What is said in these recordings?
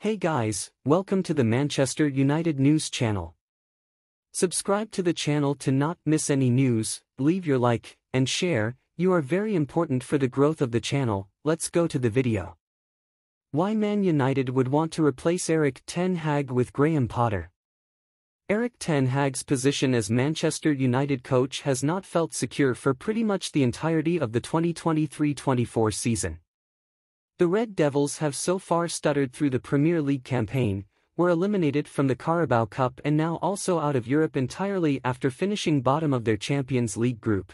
Hey guys, welcome to the Manchester United News channel. Subscribe to the channel to not miss any news, leave your like, and share, you are very important for the growth of the channel. Let's go to the video. Why Man United would want to replace Erik ten Hag with Graham Potter. Erik ten Hag's position as Manchester United coach has not felt secure for pretty much the entirety of the 2023-24 season. The Red Devils have so far stuttered through the Premier League campaign, were eliminated from the Carabao Cup and now also out of Europe entirely after finishing bottom of their Champions League group.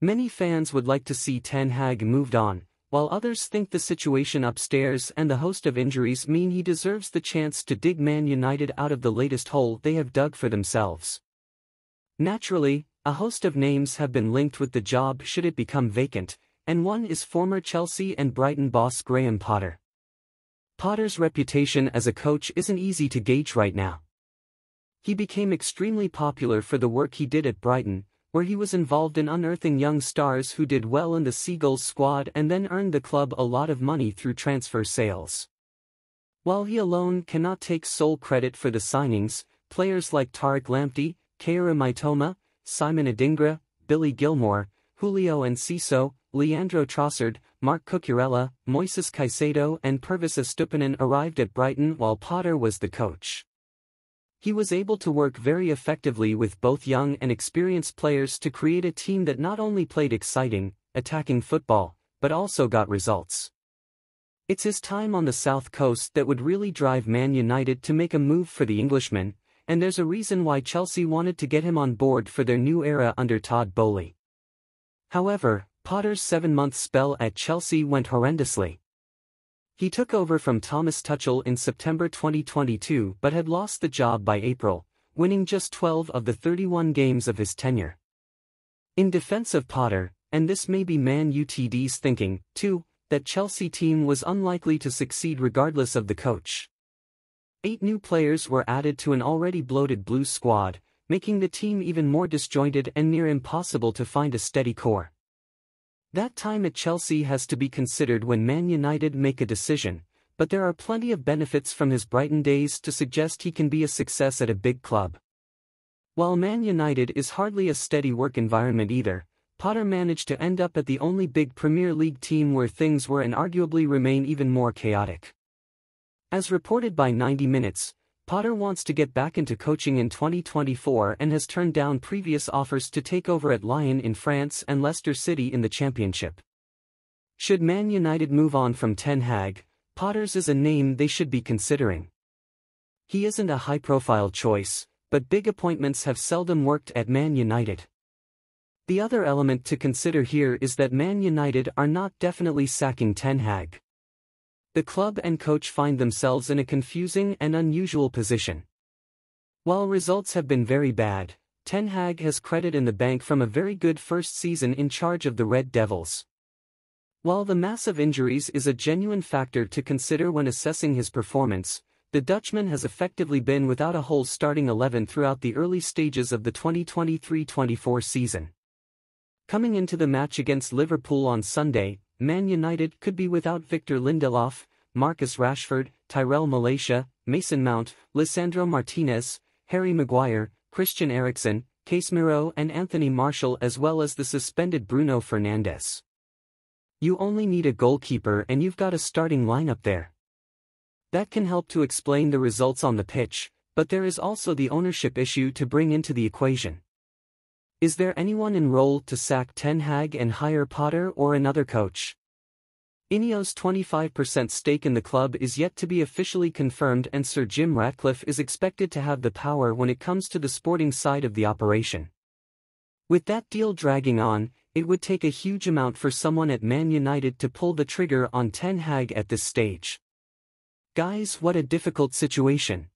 Many fans would like to see Ten Hag moved on, while others think the situation upstairs and the host of injuries mean he deserves the chance to dig Man United out of the latest hole they have dug for themselves. Naturally, a host of names have been linked with the job should it become vacant, and one is former Chelsea and Brighton boss Graham Potter. Potter's reputation as a coach isn't easy to gauge right now. He became extremely popular for the work he did at Brighton, where he was involved in unearthing young stars who did well in the Seagulls squad and then earned the club a lot of money through transfer sales. While he alone cannot take sole credit for the signings, players like Tariq Lamptey, Kaoru Mitoma, Simon Adingra, Billy Gilmore, Julio Enciso, Leandro Trossard, Marc Cucurella, Moises Caicedo and Pervis Estupiñán arrived at Brighton while Potter was the coach. He was able to work very effectively with both young and experienced players to create a team that not only played exciting, attacking football, but also got results. It's his time on the South Coast that would really drive Man United to make a move for the Englishman, and there's a reason why Chelsea wanted to get him on board for their new era under Todd Boehly. However, Potter's 7-month spell at Chelsea went horrendously. He took over from Thomas Tuchel in September 2022 but had lost the job by April, winning just 12 of the 31 games of his tenure. In defense of Potter, and this may be Man Utd's thinking, too, that Chelsea team was unlikely to succeed regardless of the coach. 8 new players were added to an already bloated Blues squad, making the team even more disjointed and near impossible to find a steady core. That time at Chelsea has to be considered when Man United make a decision, but there are plenty of benefits from his Brighton days to suggest he can be a success at a big club. While Man United is hardly a steady work environment either, Potter managed to end up at the only big Premier League team where things were and arguably remain even more chaotic. As reported by 90 Minutes, Potter wants to get back into coaching in 2024 and has turned down previous offers to take over at Lyon in France and Leicester City in the Championship. Should Man United move on from Ten Hag, Potter's is a name they should be considering. He isn't a high-profile choice, but big appointments have seldom worked at Man United. The other element to consider here is that Man United are not definitely sacking Ten Hag. The club and coach find themselves in a confusing and unusual position. While results have been very bad, Ten Hag has credit in the bank from a very good first season in charge of the Red Devils. While the massive injuries is a genuine factor to consider when assessing his performance, the Dutchman has effectively been without a whole starting 11 throughout the early stages of the 2023-24 season. Coming into the match against Liverpool on Sunday, Man United could be without Victor Lindelof, Marcus Rashford, Tyrell Malacia, Mason Mount, Lisandro Martinez, Harry Maguire, Christian Eriksen, Casemiro and Anthony Martial as well as the suspended Bruno Fernandes. You only need a goalkeeper and you've got a starting lineup there. That can help to explain the results on the pitch, but there is also the ownership issue to bring into the equation. Is there anyone enrolled to sack Ten Hag and hire Potter or another coach? Ineos' 25% stake in the club is yet to be officially confirmed and Sir Jim Ratcliffe is expected to have the power when it comes to the sporting side of the operation. With that deal dragging on, it would take a huge amount for someone at Man United to pull the trigger on Ten Hag at this stage. Guys, what a difficult situation.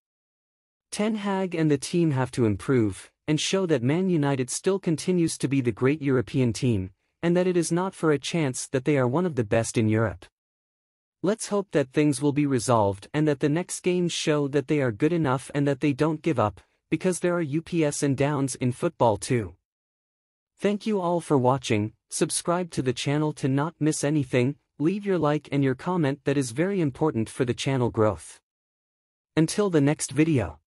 Ten Hag and the team have to improve and show that Man United still continues to be the great European team, and that it is not for a chance that they are one of the best in Europe. Let's hope that things will be resolved and that the next games show that they are good enough and that they don't give up, because there are ups and downs in football too. Thank you all for watching, subscribe to the channel to not miss anything, leave your like and your comment that is very important for the channel growth. Until the next video.